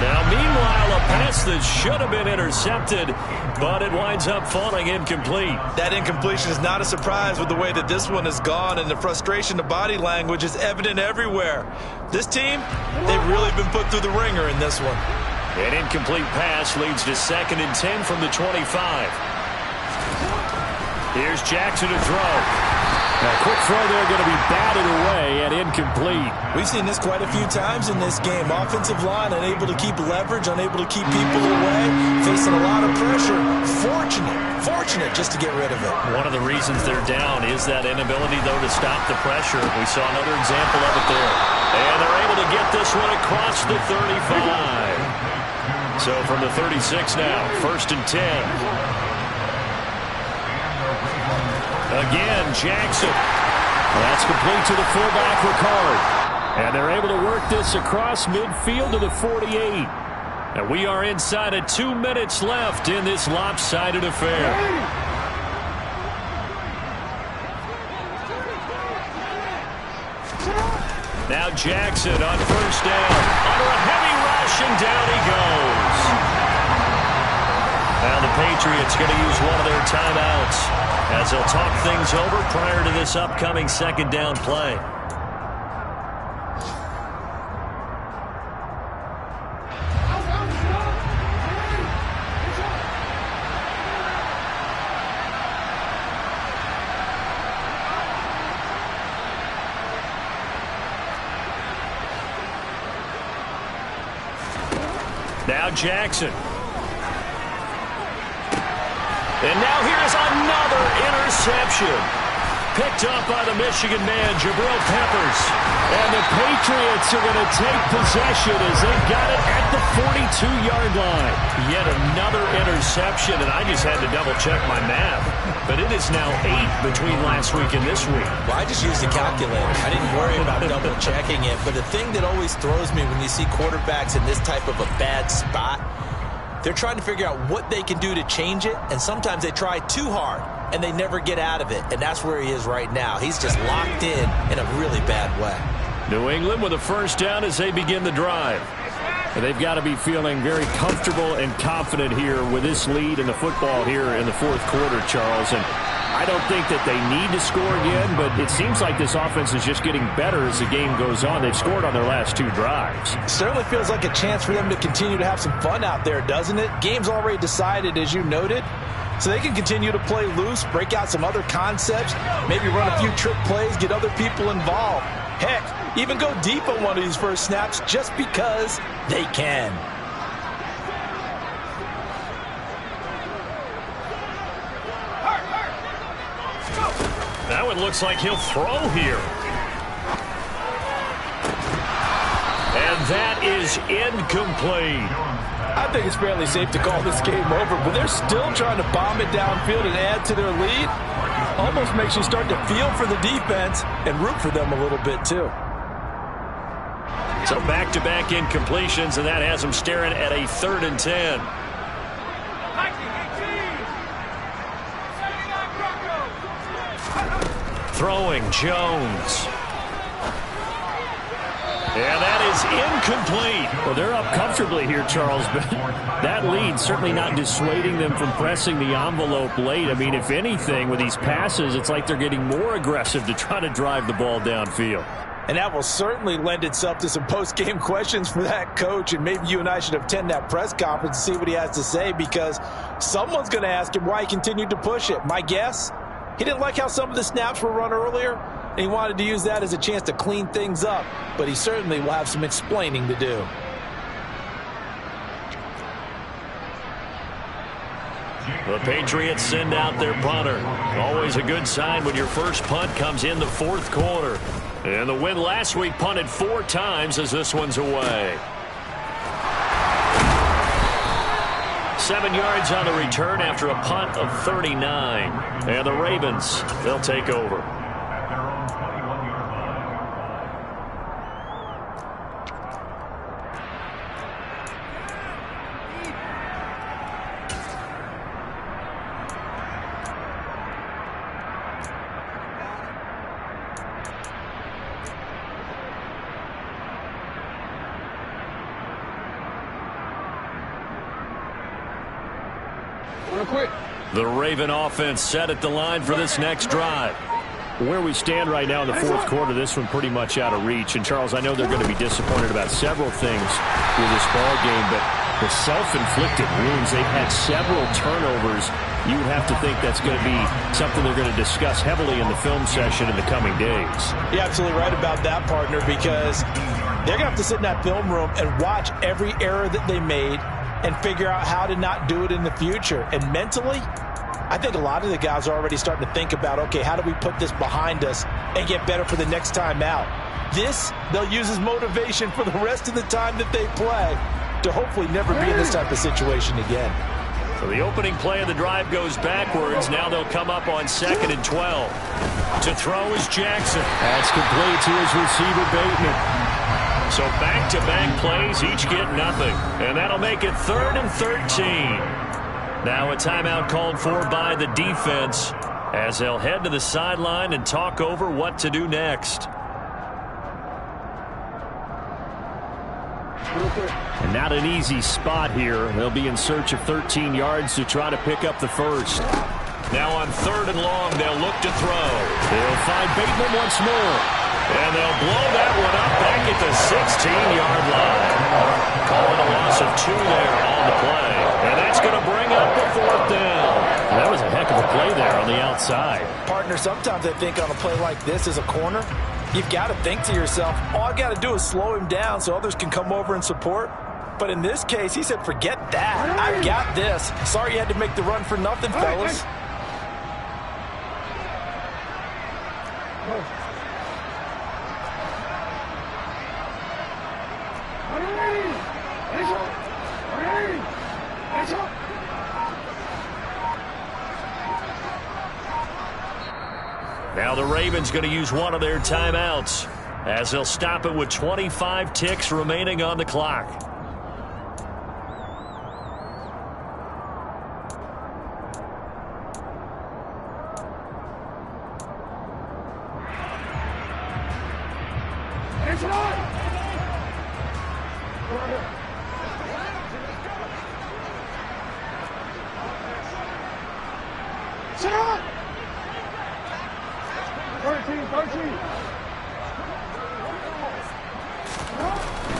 Now, meanwhile, a pass that should have been intercepted, but it winds up falling incomplete. That incompletion is not a surprise with the way that this one has gone, and the frustration of body language is evident everywhere. This team, they've really been put through the ringer in this one. An incomplete pass leads to 2nd and 10 from the 25. Here's Jackson to throw. Now, quick throw there, going to be batted away and incomplete. We've seen this quite a few times in this game. Offensive line unable to keep leverage, unable to keep people away, facing a lot of pressure. Fortunate just to get rid of it. One of the reasons they're down is that inability, though, to stop the pressure. We saw another example of it there. And they're able to get this one across the 35. So from the 36 now, 1st and 10. Again, Jackson. That's complete to the fullback, Ricard. And they're able to work this across midfield to the 48. And we are inside of 2 minutes left in this lopsided affair. Now Jackson on 1st down. Under a heavy rush, and down he goes. Now the Patriots going to use one of their timeouts as they'll talk things over prior to this upcoming 2nd down play. Now Jackson. And now here's another interception. Picked up by the Michigan man, Jabril Peppers. And the Patriots are going to take possession as they've got it at the 42-yard line. Yet another interception, and I just had to double-check my math. But it is now 8 between last week and this week. Well, I just used a calculator. I didn't worry about double-checking it. But the thing that always throws me when you see quarterbacks in this type of a bad spot, they're trying to figure out what they can do to change it, and sometimes they try too hard, and they never get out of it, and that's where he is right now. He's just locked in a really bad way. New England with a 1st down as they begin the drive. And they've got to be feeling very comfortable and confident here with this lead in the football here in the 4th quarter, Charles. And I don't think that they need to score again, but it seems like this offense is just getting better as the game goes on. They've scored on their last 2 drives. Certainly feels like a chance for them to continue to have some fun out there, doesn't it? Game's already decided, as you noted, so they can continue to play loose, break out some other concepts, maybe run a few trick plays, get other people involved. Heck, even go deep on one of these first snaps just because they can. That one looks like he'll throw here. And that is incomplete. I think it's fairly safe to call this game over, but they're still trying to bomb it downfield and add to their lead. Almost makes you start to feel for the defense and root for them a little bit too. So back-to-back incompletions, and that has them staring at a 3rd and 10. Throwing Jones. And that is incomplete. Well, they're up comfortably here, Charles, but that lead certainly not dissuading them from pressing the envelope late. I mean, if anything, with these passes, it's like they're getting more aggressive to try to drive the ball downfield. And that will certainly lend itself to some post-game questions for that coach. And maybe you and I should attend that press conference and see what he has to say, because someone's going to ask him why he continued to push it. My guess, he didn't like how some of the snaps were run earlier, and he wanted to use that as a chance to clean things up. But he certainly will have some explaining to do. The Patriots send out their punter. Always a good sign when your first punt comes in the fourth quarter. And the win last week punted 4 times as this one's away. 7 yards on the return after a punt of 39. And the Ravens, they'll take over. The Raven offense set at the line for this next drive. Where we stand right now in the fourth quarter, this one pretty much out of reach. And, Charles, I know they're going to be disappointed about several things with this ball game, but the self-inflicted wounds, they've had several turnovers. You have to think that's going to be something they're going to discuss heavily in the film session in the coming days. You're absolutely right about that, partner, because they're going to have to sit in that film room and watch every error that they made and figure out how to not do it in the future. And mentally, I think a lot of the guys are already starting to think about, okay, how do we put this behind us and get better for the next time out? This, they'll use as motivation for the rest of the time that they play to hopefully never be in this type of situation again. So the opening play of the drive goes backwards. Now they'll come up on 2nd and 12. To throw is Jackson. That's complete to his receiver, Bateman. So back-to-back plays, each get nothing. And that'll make it 3rd and 13. Now a timeout called for by the defense as they'll head to the sideline and talk over what to do next. And not an easy spot here. They'll be in search of 13 yards to try to pick up the first. Now on 3rd and long, they'll look to throw. They'll find Bateman once more. And they'll blow that one up back at the 16-yard line. Calling a loss of 2 there on the play. And that's going to bring up the 4th down. That was a heck of a play there on the outside. Partner, sometimes I think on a play like this as a corner, you've got to think to yourself, all I got to do is slow him down so others can come over and support. But in this case, he said, forget that. I've got this. Sorry you had to make the run for nothing, fellas. Now the Ravens going to use one of their timeouts as they'll stop it with 25 ticks remaining on the clock.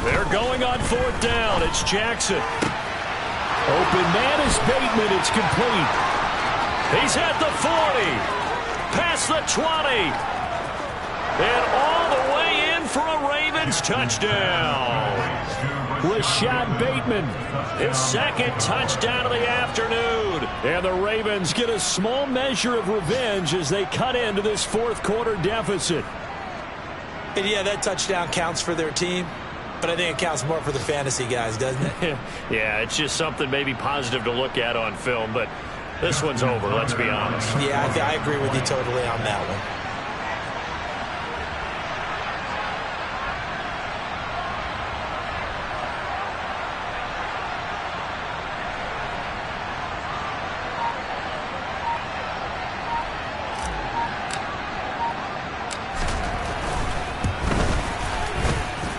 They're going on 4th down. It's Jackson. Open man is Bateman. It's complete. He's at the 40. Past the 20. And all the way in for a Ravens touchdown. Rashad Bateman. His 2nd touchdown of the afternoon. And the Ravens get a small measure of revenge as they cut into this fourth quarter deficit. And yeah, that touchdown counts for their team, but I think it counts more for the fantasy guys, doesn't it? Yeah, it's just something maybe positive to look at on film, but this one's over, let's be honest. Yeah, I agree with you totally on that one.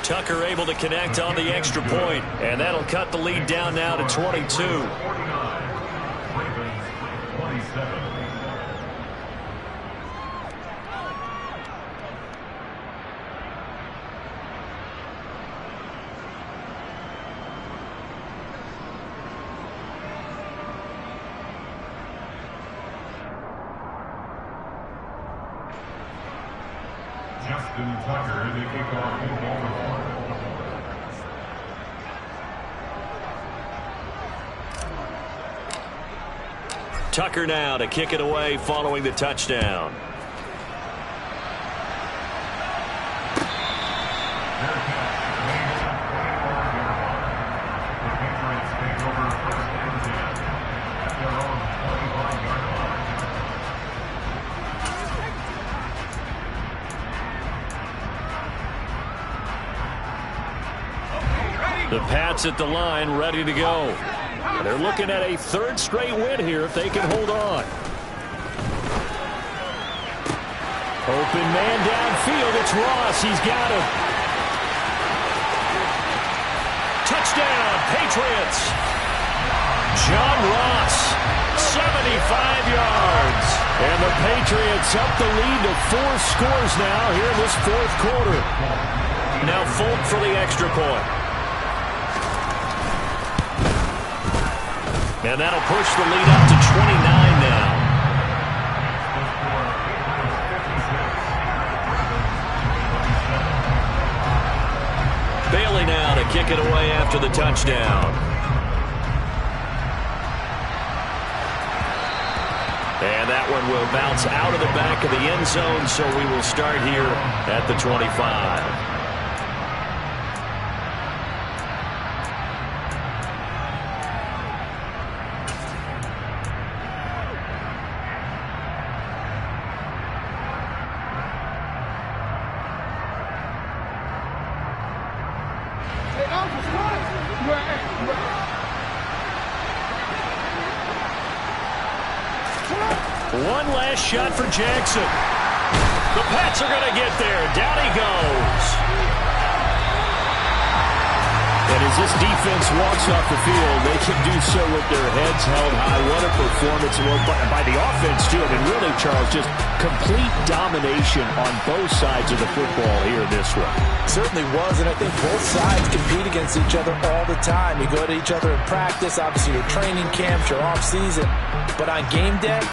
Tucker able to connect on the extra point, and that'll cut the lead down now to 22. Tucker now to kick it away following the touchdown. The Pats at the line, ready to go. They're looking at a third straight win here if they can hold on. Open man downfield. It's Ross. He's got him. Touchdown, Patriots. John Ross, 75 yards. And the Patriots up the lead to 4 scores now here in this fourth quarter. Now Folk for the extra point. And that'll push the lead up to 29 now. Bailey now to kick it away after the touchdown. And that one will bounce out of the back of the end zone, so we will start here at the 25. One last shot for Jackson. The Pats are going to get there. Down he goes. And as this defense walks off the field, they can do so with their heads held high. What a performance by the offense, too. I mean, really, Charles, just complete domination on both sides of the football here in this one. Certainly was, and I think both sides compete against each other all the time. You go to each other in practice, obviously your training camps, your off-season. But on game day,